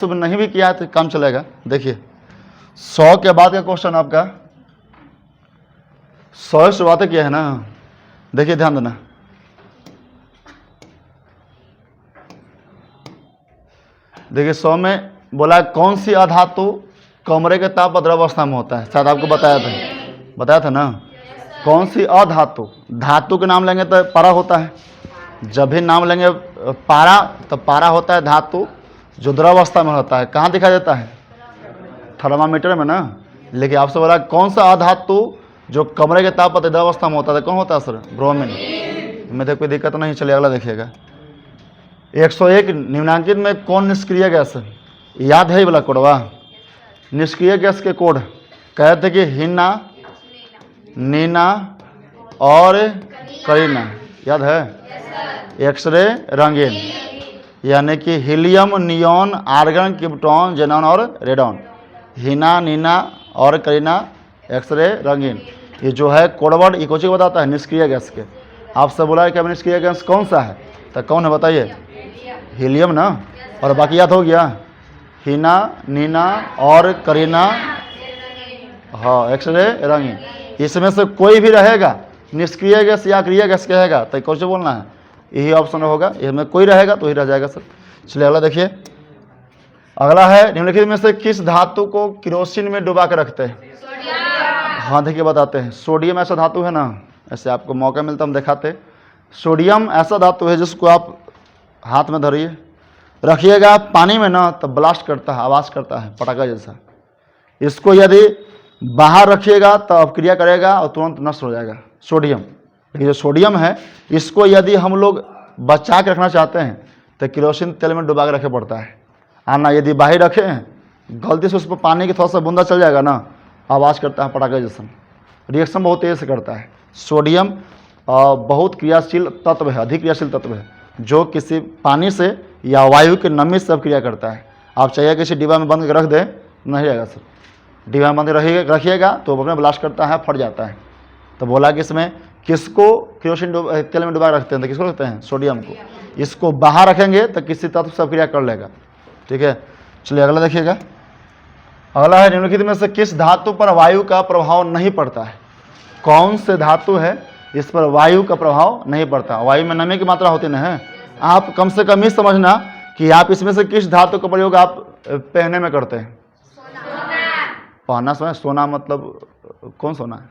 सुबह नहीं भी किया है तो काम चलेगा। देखिए 100 के बाद का क्वेश्चन आपका 100 शुरुआत किया है ना। देखिए ध्यान देना, देखिए 100 में बोला कौन सी अधातु कमरे के ताप पर द्रव अवस्था में होता है। शायद आपको बताया था ना। कौन सी अधातु, धातु के नाम लेंगे तो पारा होता है, जब भी नाम लेंगे पारा तो पारा होता है धातु जो द्रव अवस्था में होता है। कहाँ दिखाई देता है? थर्मामीटर में ना। लेकिन आपसे बोला कौन सा अधातु जो कमरे के ताप पर द्रव अवस्था में होता है, कौन होता है सर? ब्रोमीन। में तो कोई दिक्कत नहीं। चलिए अगला देखिएगा। 101 निम्नांकित में कौन निष्क्रिय गैस है? याद है ये वाला कोडवा? निष्क्रिय गैस के कोड कहते थे कि हिना, नीना और करीना। याद है? एक्सरे, रंगीन, यानी कि helium, neon, argon, krypton, xenon और रेडॉन। हिना, नीना और करीना, एक्सरे, रंगीन। ये जो है कोडवर्ड इकोची को बताता है निष्क्रिय गैस के। आपसे बोला है कि निष्क्रिय गैस कौन सा है, तो कौन है बताइए? हीलियम ना। और बाकी याद हो गया? हिना, नीना और करीना, हाँ, एक्सरे, रंगीन। इसमें से कोई भी रहेगा निष्क्रिय गैस या क्रिय गैस कहेगा तो कैसे बोलना है? यही ऑप्शन होगा। इसमें कोई रहेगा तो ही रह जाएगा सर। चलिए अगला देखिए। अगला है निम्नलिखित में से किस धातु को केरोसिन में डुबा के रखते हैं? हाँ देखिए बताते हैं। सोडियम ऐसा धातु है ना, ऐसे आपको मौका मिलता हम दिखाते। सोडियम ऐसा धातु है जिसको आप हाथ में धरिए, रखिएगा पानी में ना, तो ब्लास्ट करता है, आवाज़ करता है पटाखा जैसा। इसको यदि बाहर रखिएगा तो अपक्रिया करेगा और तुरंत नष्ट हो जाएगा सोडियम। लेकिन जो सोडियम है इसको यदि हम लोग बचा के रखना चाहते हैं तो केरोसिन तेल में डुबा के रखे पड़ता है। आना यदि बाहर रखे हैं गलती से उस पर पानी की थोड़ा सा बूंदा चल जाएगा ना, आवाज़ करता है पटाखे जैसा। रिएक्शन बहुत तेज़ से करता है। सोडियम बहुत क्रियाशील तत्व है, अधिक क्रियाशील तत्व है, जो किसी पानी से या वायु के नमी से सब क्रिया करता है। आप चाहिए किसी डिब्बा में बंद कर रख दें, नहीं रहेगा सर। डिब्बा में बंद रखिएगा तो अपने ब्लास्ट करता है, फट जाता है। तो बोला कि इसमें किसको केरोसिन तेल में डुबा रखते हैं, तो किसको रखते हैं? सोडियम को। इसको बाहर रखेंगे तो किसी तत्व सब क्रिया कर लेगा। ठीक है, चलिए अगला देखिएगा। अगला है निम्नलिखित में से किस धातु पर वायु का प्रभाव नहीं पड़ता है? कौन से धातु है इस पर वायु का प्रभाव नहीं पड़ता? वायु में नमी की मात्रा होती ना है। आप कम से कम ये समझना कि आप इसमें से किस धातु का प्रयोग आप पहनने में करते हैं? पहनना समझ, सोना मतलब कौन सोना है?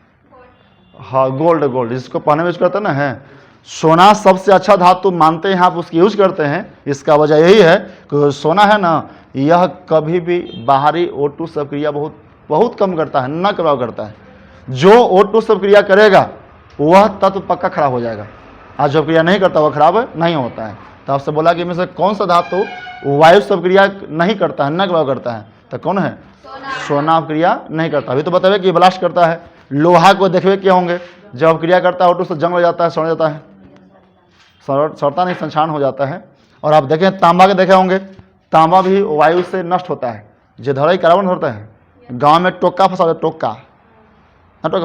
हाँ, गोल्ड, जिसको पहनने में यूज करते हैं ना है। सोना सबसे अच्छा धातु मानते हैं आप, उसकी यूज करते हैं। इसका वजह यही है कि सोना है ना, यह कभी भी बाहरी O2 सबक्रिया बहुत कम करता है, न प्रभाव करता है। जो O2 सबक्रिया करेगा वह तत्व पक्का खराब हो जाएगा, आज जो क्रिया नहीं करता वह खराब नहीं होता है। तो आपसे बोला कि इनमें से कौन सा धातु वायु सबक्रिया नहीं करता है, न प्रभाव करता है, तो कौन है? सोना क्रिया नहीं करता। अभी तो बतावे कि ब्लास्ट करता है। लोहा को देखवे क्या होंगे, जब क्रिया करता है O2 से जंग हो जाता है, सड़ जाता है, सड़ता नहीं, संक्षारण हो जाता है। और आप देखें तांबा के देखे होंगे, तांबा भी वायु से नष्ट होता है। जो धड़ई कार्बन होता है, गांव में टोका फंसा, टोका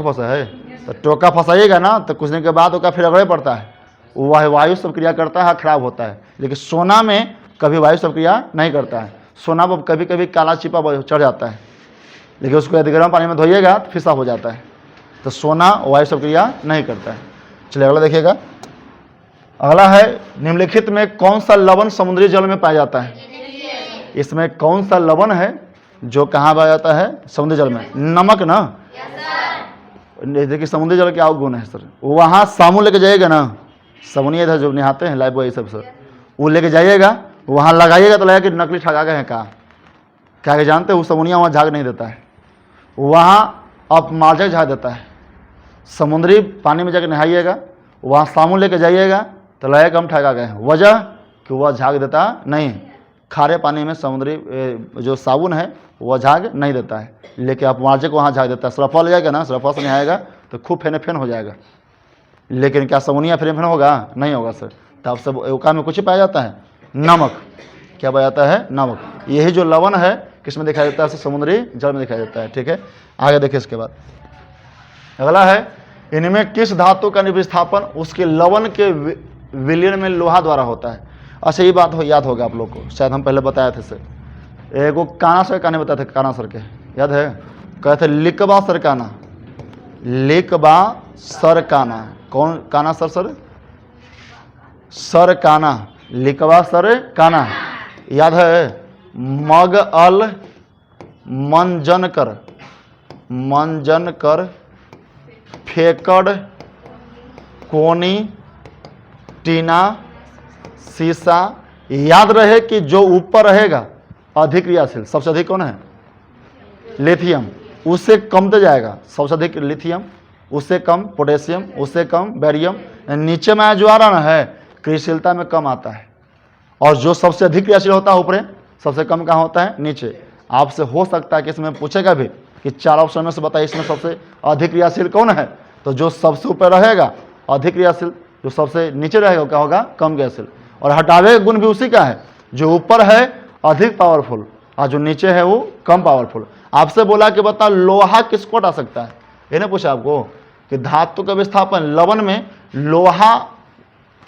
फंसा है, तो टोका फंसाइएगा ना तो कुछ दिन के बाद उसका फिर अगड़े पड़ता है, वह वायु सब क्रिया करता है, खराब होता है। लेकिन सोना में कभी वायु सब क्रिया नहीं करता है। सोना पर कभी कभी काला चिपा चढ़ जाता है, लेकिन उसको यदि गर्म पानी में धोइएगा तो फिसा हो जाता है। तो सोना वायु सब क्रिया नहीं करता है। चलिए अगला देखिएगा। अगला है निम्नलिखित में कौन सा लवण समुद्री जल में पाया जाता है? इसमें कौन सा लवण है जो कहाँ पाया जाता है? समुद्री जल में। नमक ना। देखिए समुद्री जल क्या गुण है सर? वहाँ साबुन लेके जाइएगा ना, साबुन इधर जो नहाते हैं लाइफ बॉय सब सर, वो लेके जाइएगा, वहाँ लगाइएगा तो लगेगा कि नकली ठगा गए हैं। क्या जानते हैं? वो साबुनिया वहाँ झाग नहीं देता है, वहाँ अपमार्जक झाग देता है। समुद्री पानी में जाकर नहाइएगा, वहाँ साबुन लेके जाइएगा तो लगेगा हम ठगा गए हैं। वजह कि वह झाग देता नहीं। खारे पानी में समुद्री जो साबुन है वह झाग नहीं देता है, लेकिन अपमार्जक वहाँ झाग देता है। सरफा ले जाएगा ना, सरफा से नहाएगा तो खूब फेन हो जाएगा। लेकिन क्या साबुनिया फेन होगा? नहीं होगा सर। तो आपसे एवका में कुछ ही पाया जाता है? नमक। क्या पाया जाता है? नमक। यही जो लवण है किस में दिखाई देता है? समुद्री जल में दिखाई देता है। ठीक है, आगे देखिए। इसके बाद अगला है इनमें किस धातु का निविस्थापन उसके लवण के विलीन में लोहा द्वारा होता है? अच्छा ये बात याद होगा आप लोग को, शायद हम पहले बताए थे सर। एगो काना सर काने बताते, काना सर के याद है, कहते लिकबा सर काना, लिकबा सर काना, कौन काना सर? सर काना, लिकबा सर काना, याद है। मग अल मंजन कर, मंजन कर, फेकड़ कोनी टीना सीसा। याद रहे कि जो ऊपर रहेगा अधिक क्रियाशील, सबसे अधिक कौन है? लिथियम, उससे कम तो जाएगा, सबसे अधिक लिथियम, उससे कम पोटेशियम, उससे कम बेरियम। नीचे में जो आ रहा ना है क्रियाशीलता में कम आता है, और जो सबसे अधिक क्रियाशील होता है ऊपर, सबसे कम कहाँ होता है? नीचे। आपसे हो सकता है कि इसमें पूछेगा भी कि 4 ऑप्शन में से बताइए इसमें सबसे अधिक क्रियाशील कौन है, तो जो सबसे ऊपर रहेगा अधिक क्रियाशील, जो सबसे नीचे रहेगा क्या होगा? कम क्रियाशील। और हटावे गुण भी उसी का है, जो ऊपर है अधिक पावरफुल और जो नीचे है वो कम पावरफुल। आपसे बोला कि बता लोहा किसको हटा सकता है, ये नहीं पूछा आपको कि धातु का विस्थापन, लवण में लोहा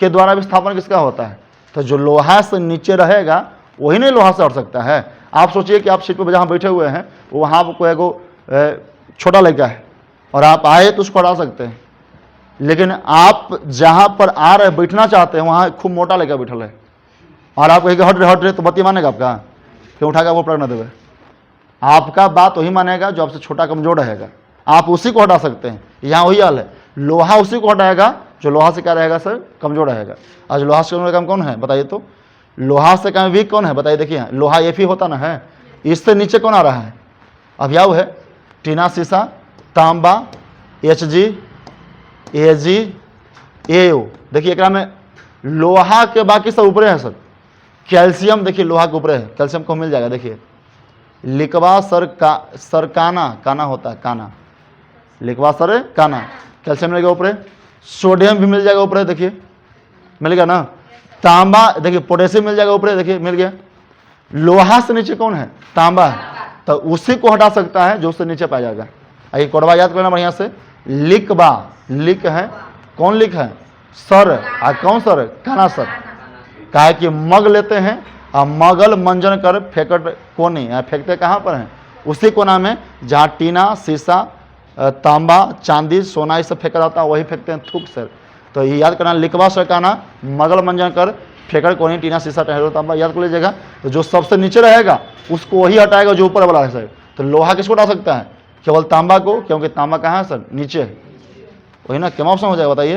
के द्वारा विस्थापन किसका होता है? तो जो लोहा से नीचे रहेगा वही नहीं लोहा से हट सकता है। आप सोचिए कि आप सीट पर जहाँ बैठे हुए हैं वहाँ आपको एगो छोटा लड़का है और आप आए तो उसको हटा सकते हैं, लेकिन आप जहाँ पर आ रहे बैठना चाहते हैं वहाँ खूब मोटा लड़का बैठल है और आप कहेंगे हट रहे तो बत्ती मानेगा आपका? क्यों उठाकर वो पकड़ न देवे? आपका बात वही मानेगा जो आपसे छोटा कमजोर रहेगा, आप उसी को हटा सकते हैं। यहाँ वही हाल है, लोहा उसी को हटाएगा जो लोहा से क्या रहेगा सर? कमजोर रहेगा। आज लोहा से कम कौन है बताइए? तो लोहा से कम वीक कौन है बताइए? देखिए लोहा एफ ही होता ना है, इससे नीचे कौन आ रहा है? अब याव है टीना सीसा तांबा HG AG AO। देखिए एक में लोहा के बाकी सब ऊपर है सर। कैल्शियम देखिए लोहा के ऊपर है, कैल्शियम को मिल जाएगा। देखिए लिकवा सर काना, काना होता है काना, लिकवा सर काना, कैल्शियम मिलेगा ऊपर। सोडियम भी मिल जाएगा ऊपर, देखिए मिल गया ना। तांबा देखिए पोटेशियम मिल जाएगा ऊपर, देखिए मिल गया। लोहा से नीचे कौन है? तांबा, तो उसी को हटा सकता है जो उससे नीचे पाया जाएगा। आइए कोडवा याद करना बढ़िया से। लिकबा, लिक है, कौन लिक है? सर, और कौन सर? काना सर। कहा कि मग लेते हैं और मगल मंजन कर फेंकट कोनी, फेंकते कहाँ पर हैं? उसी कोना में जहाँ टीना सीसा तांबा चांदी सोना ये सब फेंका जाता है, वही फेंकते हैं थूक सर। तो ये याद करना, लिकवा सर काना मगल मंजन कर फेंकड़ कोनी टीना सीसा टहरो तांबा, याद कर लीजिएगा। तो जो सबसे नीचे रहेगा उसको वही हटाएगा जो ऊपर वाला है सर। तो लोहा किसको हटा सकता है? केवल तांबा को, क्योंकि तांबा कहाँ है सर? नीचे है। वही ना, क्या ऑप्शन हो जाएगा बताइए?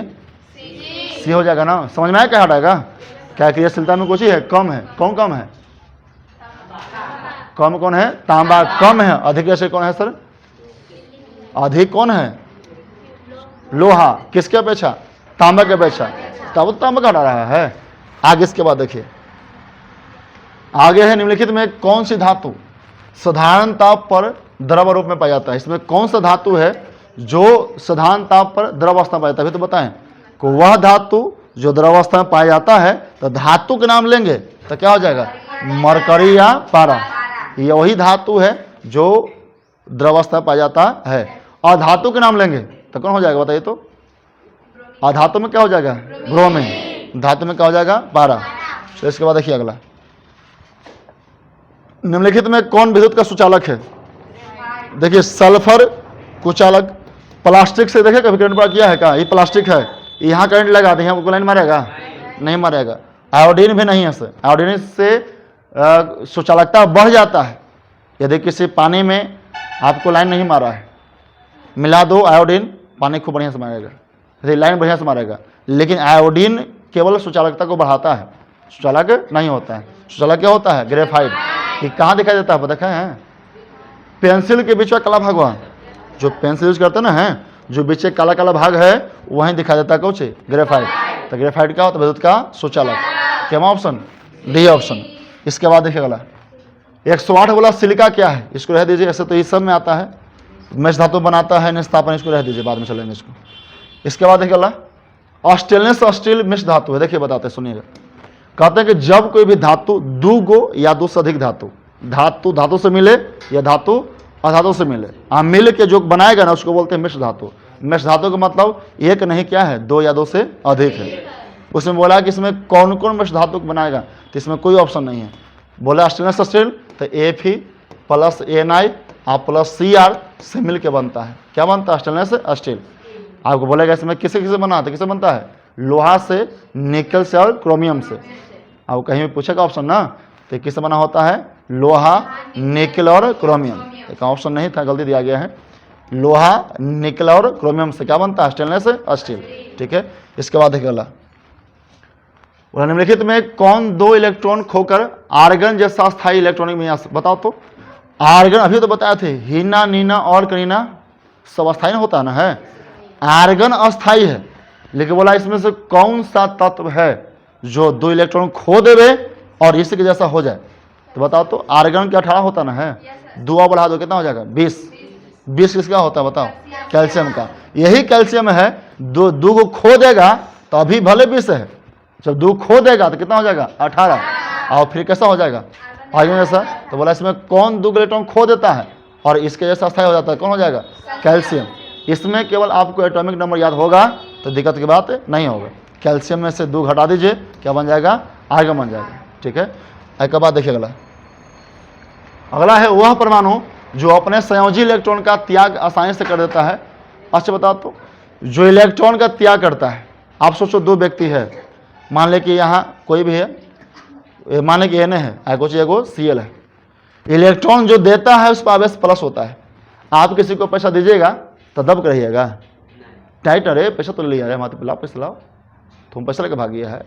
सी हो जाएगा ना। समझ में आया क्या हटाएगा? क्या क्रियाशीलता में कुछ ही है? कम है। कौन कम है? कम कौन है? तांबा कम है। अधिक क्रियाशील कौन है सर? अधिक कौन है? लोहा। किसके अपेक्षा? तांबा के अपेक्षा। तब तांबा का हटा रहा है। आगे इसके बाद देखिए, आगे है निम्नलिखित में कौन सी धातु साधारण ताप पर द्रव रूप में पाया जाता है? इसमें कौन सा धातु है जो साधारण ताप पर द्रव अवस्था में पाया जाता है? तो बताएं को वह धातु जो द्रव अवस्था में पाया जाता है, तो धातु के नाम लेंगे तो क्या हो जाएगा? मरकरी या पारा। यह वही धातु है जो द्रव अवस्था में पाया जाता है। और धातु के नाम लेंगे तो कौन हो जाएगा बताइए? तो अधातु में क्या हो जाएगा? ब्रोमीन। धातु में क्या हो जाएगा? पारा। तो इसके बाद देखिए अगला, निम्नलिखित में कौन विद्युत का सुचालक है? देखिए सल्फर कुचालक। प्लास्टिक से देखिए कभी करंट पास किया है क्या? ये प्लास्टिक है, यहाँ करंट लगा दें, यहाँ लाइन मारेगा? नहीं मारेगा। आयोडीन भी नहीं है सर। आयोडीन से सुचालकता बढ़ जाता है। यदि किसी पानी में आपको लाइन नहीं मारा है, मिला दो आयोडीन, पानी खूब बढ़िया से मारेगा, लाइन बढ़िया से मारेगा। लेकिन आयोडीन केवल सुचालकता को बढ़ाता है, सुचालक नहीं होता है। सुचालक क्या होता है? ग्रेफाइट। ये कहाँ दिखाई देता है देखा है? पेंसिल के बीच में काला भाग, वहाँ जो पेंसिल यूज करते ना है, जो बीच में काला काला भाग है वहीं दिखाई देता है कुछ ग्रेफाइट। तो ग्रेफाइट क्या होता है? विद्युत का सुचालक। क्या ऑप्शन? D option. इसके बाद देखिए अगला, 108 वाला सिलिका क्या है? इसको रह दीजिए, ऐसे तो इस सब में आता है, मेष धातु बनाता है निस्थापन, इसको रह दीजिए, बाद में चलेंगे इसको। इसके बाद देखिए अगला, स्टेनलेस स्टील मिश्र धातु है। देखिए बताते सुनिएगा, कहते हैं कि जब कोई भी धातु दो गो या दो से अधिक धातु, धातु धातु से मिले या धातु अधातु से मिले, मिल के जो बनाएगा ना उसको बोलते हैं मिश्र धातु। मिश्र धातु का मतलब एक नहीं क्या है? दो या दो से अधिक है। उसमें बोला कि इसमें कौन कौन मिश्र धातु बनाएगा, तो इसमें कोई ऑप्शन नहीं है। बोला स्टेनलेस स्टील तो Fe प्लस Na और प्लस Cr से मिल के बनता है। क्या बनता है? Stainless steel. आपको बोलेगा इसमें किसे किसे बना है? किसे बनता है? लोहा से, निकल से और क्रोमियम से। आपको कहीं भी पूछेगा ऑप्शन ना, तो किससे बना होता है? लोहा, निकल और क्रोमियम। एक ऑप्शन नहीं था, गलती दिया गया है। लोहा, निकल और क्रोमियम से क्या बनता है? Stainless steel. ठीक है, इसके बाद देखिए अगला, निम्नलिखित में कौन दो इलेक्ट्रॉन खोकर आर्गन जैसा स्थायी इलेक्ट्रॉनिक विन्यास? बताओ तो। आर्गन अभी तो बताए थे, हीना, नीना और करीना सब अस्थायी होता है ना, है। आर्गन अस्थायी है, लेकिन बोला इसमें से कौन सा तत्व है जो दो इलेक्ट्रॉन खो देवे और इसके जैसा हो जाए? तो बताओ तो। आर्गन क्या 18 होता ना है, दो बढ़ा दो कितना हो जाएगा? 20। 20 किसका होता है बताओ? कैल्शियम का। यही कैल्शियम है, दो को खो देगा तो अभी भले 20 है, जब दो खो देगा तो कितना हो जाएगा? 18। और फिर कैसा हो जाएगा? आर्गन जैसा। तो बोला इसमें कौन दो इलेक्ट्रॉन खो देता है और इसके जैसा स्थायी हो जाता है? कौन हो जाएगा? कैल्शियम। इसमें केवल आपको एटॉमिक नंबर याद होगा तो दिक्कत की बात नहीं होगा। कैल्शियम में से 2 घटा दीजिए, क्या बन जाएगा? आर्गन बन जाएगा। ठीक है, एक बात देखिए अगला। अगला है वह परमाणु जो अपने संयोजी इलेक्ट्रॉन का त्याग आसानी से कर देता है। अच्छा बताओ तो, जो इलेक्ट्रॉन का त्याग करता है, आप सोचो 2 व्यक्ति है, मान ले कि यहाँ कोई भी है, मान ले कि Na है, एगो Cl है। इलेक्ट्रॉन जो देता है उस पर आवेश प्लस होता है। आप किसी को पैसा दीजिएगा तो दब कर रहिएगा, टाइट, अरे पैसा तो ले लिया है, माते पिलाओ, पैसा लाओ, तुम पैसा लेकर भाग गया है।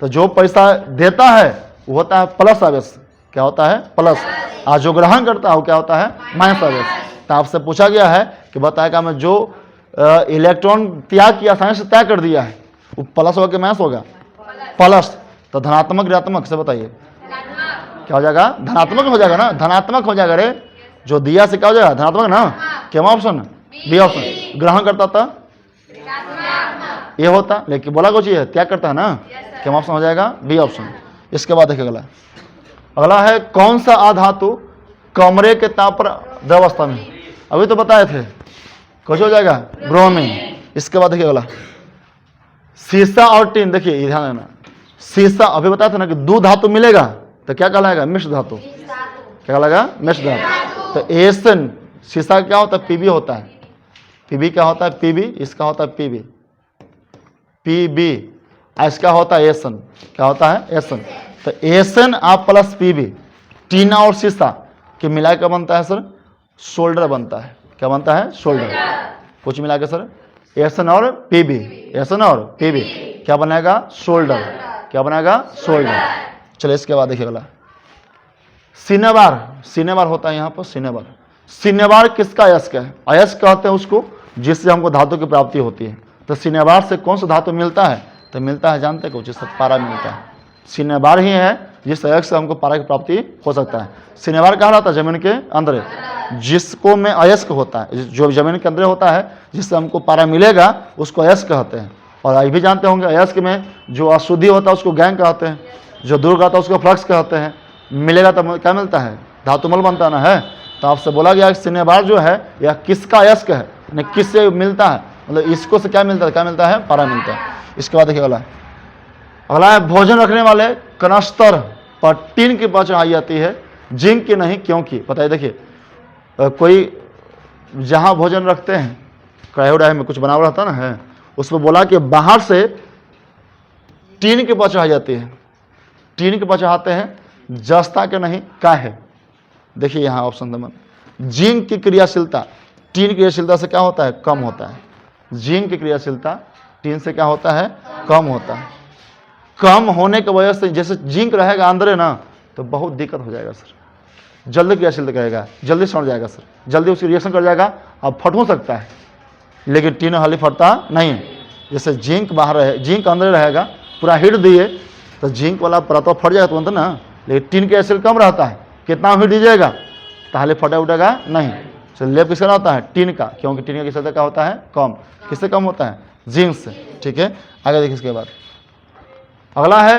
तो जो पैसा देता है वो होता है प्लस आवेश। क्या होता है? प्लस। और जो ग्रहण करता है वो क्या होता है? माइनस आवेश। तो आपसे पूछा गया है कि बताएगा मैं जो इलेक्ट्रॉन त्याग की आसानी से त्याग कर दिया है वो प्लस होगा कि माइनस होगा? प्लस। तो धनात्मक ऋणात्मक से बताइए क्या हो जाएगा? धनात्मक हो जाएगा ना, धनात्मक हो जाएगा। रे जो दिया से क्या हो जाएगा? धनात्मक ना। क्या ऑप्शन? B option. ग्रहण करता था ये होता, लेकिन बोला कुछ है त्याग करता है ना, क्या ऑप्शन हो जाएगा? B option. इसके बाद देखिए अगला, अगला है कौन सा अधातु कमरे के ताप पर द्रव अवस्था में? अभी तो बताए थे, कुछ हो जाएगा? ब्रोमीन। इसके बाद देखिए अगला, सीसा और टीन। देखिए ध्यान देना, सीसा अभी बताया था ना कि 2 धातु मिलेगा तो क्या कहलाएगा? मिश्र धातु। क्या कहलाएगा? मिश्र धातु। तो एसन सीसा क्या होता है? पीबी होता है। पीबी क्या होता है? पीबी। इसका होता है पीबी, पीबी। इसका होता है एसन। क्या होता है? एसन। तो एसन आप प्लस पीबी, टीना और सीसा के मिला के बनता है सर शोल्डर बनता है। क्या बनता है? शोल्डर। कुछ मिला के सर एसन और पीबी, एसन और पीबी क्या बनेगा? शोल्डर। क्या बनेगा? शोल्डर। चलिए इसके बाद देखिए अगला, सिनेबार। सिनेबार होता है यहाँ पर सिनेबार। सिनेबार किसका अयस्क है? अयस्क कहते हैं उसको जिससे हमको धातु की प्राप्ति होती है। तो सिनेबार से कौन सा धातु मिलता है? तो मिलता है, जानते कुछ, जिससे पारा मिलता है। सिनेबार ही है जिस अयस्क से हमको पारा की प्राप्ति हो सकता है। सिनेबार कहा जाता है जमीन के अंदर, जिसको में अयस्क होता है, जो जमीन के अंदर होता है जिससे हमको पारा मिलेगा उसको अयस्क कहते हैं। और ये भी जानते होंगे अयस्क में जो अशुद्धि होता है उसको गैंग कहते हैं, जो दूर करता है उसको फ्लक्स कहते हैं। मिलेगा तो क्या मिलता है? धातुमल बनता ना है। तो आपसे बोला गया सिनेबार जो है यह किसका अयस्क है, यानी किससे मिलता है? मतलब इसको से क्या मिलता है? क्या मिलता है? पारा मिलता है। इसके बाद देखिए अगला, अगला है भोजन रखने वाले कनस्तर पर टीन की पहुंच आई जाती है, जिंक की नहीं, क्योंकि बताइए। देखिए कोई जहां भोजन रखते हैं कढ़ाई उड़ाई में कुछ बना हुआ रहता ना है, उसमें बोला कि बाहर से टीन की पहुंच आई जाती है। टीन की पहुंच आते हैं, जस्ता के नहीं, का है। देखिए यहाँ ऑप्शन नंबर, जिंक की क्रियाशीलता टीन की क्रियाशीलता से क्या होता है? कम होता है। जिंक की क्रियाशीलता टीन से क्या होता है? कम होता है। कम होने की वजह से जैसे जिंक रहेगा अंदर ना तो बहुत दिक्कत हो जाएगा सर, जल्दी क्रियाशीलता करेगा, जल्दी सड़ जाएगा सर, जल्दी उसकी रिएक्शन कर जाएगा, अब फट हो सकता है। लेकिन टीन हाली फटता नहीं है। जैसे जिंक बाहर रहे, जिंक अंदर रहेगा, पूरा हीट दिए तो जिंक वाला परत फट जाएगा तुरंत ना, लेकिन टीन का एसिड कम रहता है, कितना हीट दीजिएगा तो हाली फटा उठेगा नहीं। चलिए लेप किसका होता है? टीन का, क्योंकि टीन का क्रियाशीलता क्या होता है? कम। किससे कम होता है? जिंक से। ठीक है, आगे देखिए इसके बाद अगला है,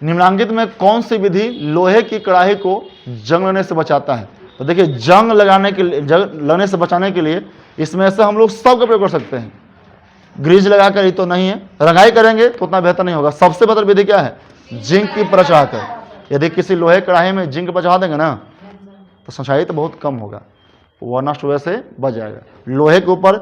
निम्नांकित में कौन सी विधि लोहे की कड़ाही को जंग लगने से बचाता है? तो देखिए जंग लगाने के लिए, जंग लगने से बचाने के लिए इसमें से हम लोग सब का प्रयोग कर सकते हैं। ग्रीज लगाकर ही तो नहीं है, रंगाई करेंगे तो उतना बेहतर नहीं होगा। सबसे बेहतर विधि क्या है? जिंक की परत चढ़ाकर। यदि किसी लोहे कड़ाही में जिंक पर चढ़ा देंगे ना तो संचारित बहुत कम होगा, वह नष्ट हुए से बच जाएगा। लोहे के ऊपर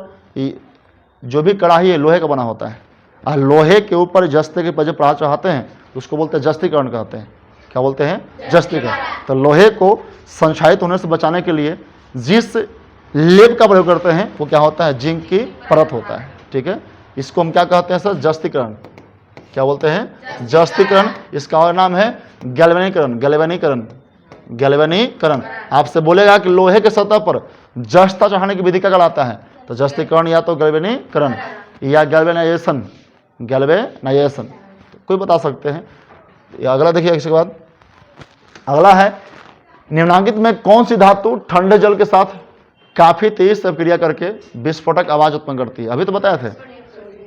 जो भी कढ़ाई है लोहे का बना होता है, और लोहे के ऊपर जस्ते के जो पढ़ा चढ़ाते हैं उसको बोलते हैं जस्तीकरण कहते हैं। क्या बोलते हैं? जस्तीकरण। तो लोहे को संक्षारित होने से बचाने के लिए जिस लेप का प्रयोग करते हैं वो क्या होता है? जिंक की परत होता है। ठीक है, इसको हम क्या कहते हैं सर? जस्तीकरण। क्या बोलते हैं? जस्तीकरण। इसका और नाम है गैल्वेनीकरण। गैल्वेनीकरण, गैल्वेनीकरण। आपसे बोलेगा कि लोहे के सतह पर जस्ता चढ़ाने की विधि क्या कहलाता है? तो जस्तीकरण या तो गैल्वेनीकरण या गैल्वेनाइजेशन। गैल्वेनाइजेशन तो कोई बता सकते हैं। अगला देखिए, इसके बाद अगला है निम्नलिखित में कौन सी धातु ठंडे जल के साथ काफी तेज से क्रिया करके विस्फोटक आवाज उत्पन्न करती है? अभी तो बताए थे।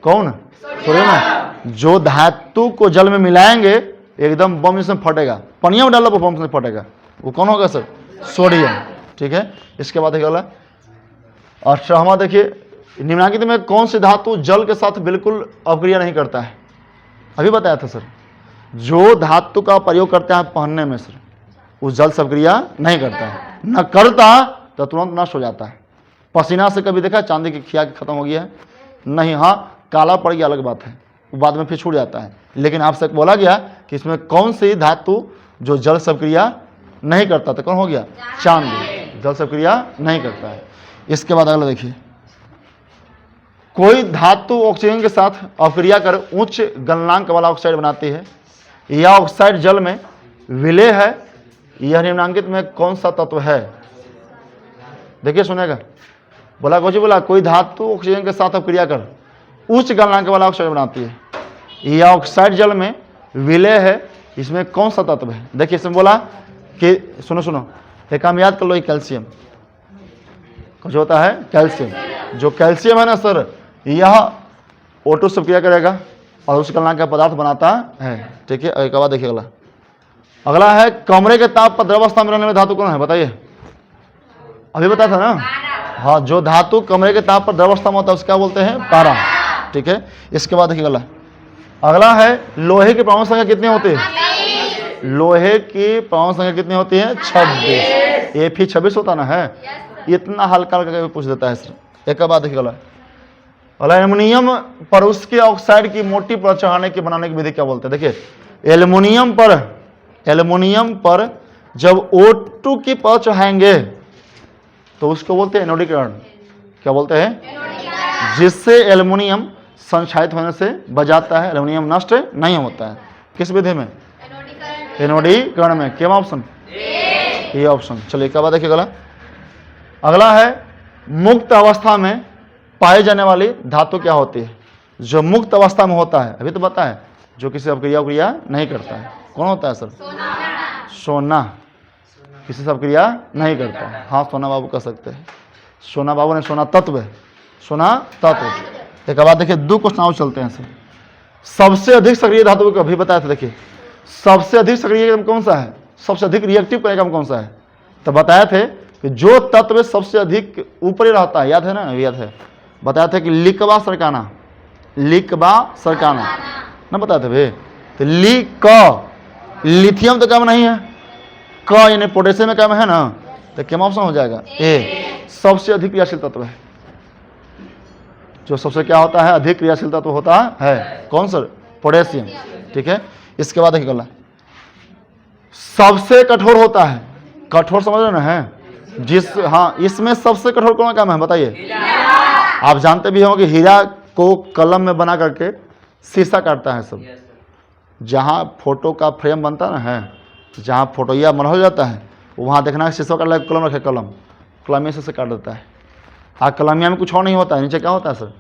कौन? सोडियम। जो धातु को जल में मिलाएंगे एकदम बम जिसमें फटेगा, पनिया में डालो बम से फटेगा, वो कौन होगा सर? सोडियम। ठीक है, इसके बाद अगला अच्छा हमारा देखिए निम्नलिखित में कौन सी धातु जल के साथ बिल्कुल अवक्रिया नहीं करता है? अभी बताया था सर। जो धातु का प्रयोग करते हैं पहनने में सर, उस जल से अवक्रिया नहीं करता है, न करता तो तुरंत नष्ट हो जाता है। पसीना से कभी देखा चांदी की खिया खत्म हो गया है? नहीं। हाँ, काला पड़ गया अलग बात है, वो बाद में फिर छूट जाता है। लेकिन आपसे बोला गया कि इसमें कौन सी धातु जो जल से अवक्रिया नहीं करता, तो कौन हो गया? चांदी। जल से अवक्रिया नहीं करता है। इसके बाद अगला देखिए, कोई धातु ऑक्सीजन के साथ अवक्रिया कर उच्च गलनांक वाला ऑक्साइड बनाती है, यह ऑक्साइड जल में विलय है, यह निम्नलिखित में कौन सा तत्व है? देखिए सुनेगा, बोला कुछ बोला कोई धातु ऑक्सीजन के साथ अवक्रिया कर उच्च गलनांक वाला ऑक्साइड बनाती है, यह ऑक्साइड जल में विलय है, इसमें कौन सा तत्व है? देखिए इसमें बोला कि सुनो एक काम याद कर लो, कैल्शियम। कुछ होता है कैल्शियम। जो कैल्शियम है ना सर, यह O2 से क्रिया करेगा और उस गलनांक का पदार्थ बनाता है। ठीक है, एक बात देखिए अगला है कमरे के ताप पर द्रव अवस्था में रहने वाली धातु कौन है? बताइए। अभी बताया था ना। हाँ, जो धातु कमरे के ताप पर द्रव अवस्था में होता है उसका बोलते हैं पारा। ठीक है, इसके बाद देखिए अगला है लोहे की परमाणु संख्या कितनी होती है? लोहे की परमाणु संख्या कितनी होती है? 26। ये फिर 26 होता ना है, इतना हल्का हल्का पूछ देता है सर। एक बात देखिए एल्युमिनियम पर उसके ऑक्साइड की मोटी परत चढ़ाने की बनाने की विधि क्या बोलते हैं? देखिए एल्युमिनियम पर जब O2 की परत चढ़ाएंगे तो उसको बोलते हैं एनोडीकरण। क्या बोलते हैं? जिससे एल्युमिनियम संक्षारित होने से बच जाता है, एल्युमिनियम नष्ट नहीं होता है। किस विधि में? एनोडीकरण में। क्या ऑप्शन? ये ऑप्शन। चलिए एक बात देखिए अगला है मुक्त अवस्था में पाई जाने वाली धातु क्या होती है? जो मुक्त अवस्था में होता है, अभी तो पता है, जो किसी अवक्रिया नहीं करता है, कौन होता है सर? सोना। किसी से अवक्रिया नहीं करता है। हाँ, सोना बाबू कह सकते हैं। सोना बाबू ने सोना तत्व है, सोना तत्व। एक बात देखिए, 2 क्वेश्चन और चलते हैं सर। सबसे अधिक सक्रिय धातु को अभी बताया था। देखिए सबसे अधिक सक्रिय कौन सा है? सबसे अधिक रिएक्टिव कार्यक्रम कौन सा है? तो बताया थे कि जो तत्व सबसे अधिक ऊपरी रहता है, याद है ना? याद है, बताया था कि लिकवा सरकाना। लिकवा सरकाना ना बताए थे भाई? तो लिथियम तो कम नहीं है, क यानी पोटेशियम में कम है ना, तो क्या ऑप्शन हो जाएगा? ए। सबसे अधिक क्रियाशील तत्व है। जो सबसे क्या होता है? अधिक क्रियाशील तत्व होता है कौन सर? पोटेशियम। ठीक है, इसके बाद देखिए सबसे कठोर होता है। कठोर समझ रहे ना है? हाँ, इसमें सबसे कठोर कौन काम है बताइए? आप जानते भी होंगे हीरा को कलम में बना करके शीशा काटता है सब। जहाँ फोटो का फ्रेम बनता है ना है, जहाँ फोटो या मन हो जाता है, वहाँ देखना शीशा काट लगा, कलम रखे, कलमिया से काट देता है। हाँ, कलमिया में कुछ और नहीं होता है, नीचे क्या होता है सर?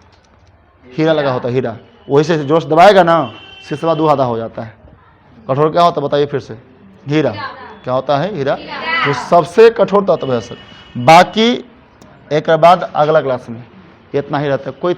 हीरा लगा होता है, हीरा। वही से जोश दबाएगा ना, शीशा 2 आधा हो जाता है। कठोर क्या होता है बताइए फिर से? हीरा। क्या होता है? हीरा। जो सबसे कठोर तत्व है सर। बाकी एक बाद अगला क्लास में इतना ही रहता है। कोई